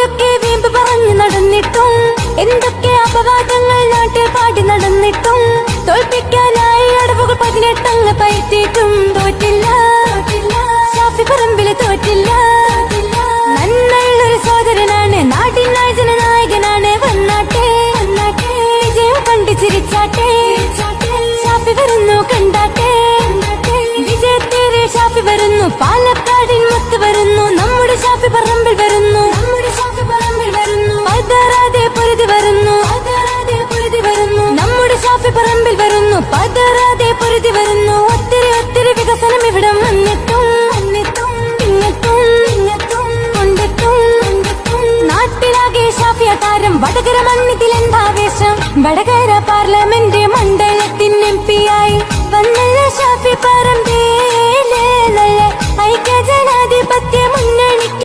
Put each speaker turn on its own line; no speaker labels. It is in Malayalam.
ആരൊക്കെ വീമ്പ് പറഞ്ഞു നടന്നിട്ടും എന്തൊക്കെ അപവാദങ്ങൾ നാട്ടിൽ പാടി നടന്നിട്ടും തോൽപ്പിക്കാനായി അടവുകൾ 18 അങ്ങ് പയറ്റിയിട്ടും തോറ്റില്ല ഷാഫി പറമ്പിൽ തോറ്റില്ല. നന്മയുള്ളൊരു സോദരനാണ്, നാടിനായ ജനനായകനാണ്. വന്നാട്ടെ വിജയം കണ്ട് ചിരിച്ചാട്ടെ, ഷാഫി വരുന്നു കണ്ടാട്ടെ. വിജയത്തേരെ ഷാഫി വരുന്നു, പാലക്കാടിൻ മുത്ത് വരുന്നു. നമ്മുടെ ഷാഫി പറമ്പിൽ വരുന്നു, പതറാതെ പൊരുതി വരുന്നു. നമ്മുടെ ഷാഫി പറമ്പിൽ വരുന്നു, പതറാതെ പൊരുതി വരുന്നു. ഒത്തിരി വികസനം ഇവിടെ വന്നെത്തും. നാട്ടിലാകെ ഷാഫിയ താരം, വടകര മണ്ണിതിലെന്താവേശം. വടകര പാർലമെന്റ് മണ്ഡലത്തിൻ MP ആയി വന്നല്ല ഷാഫി പറമ്പിൽ.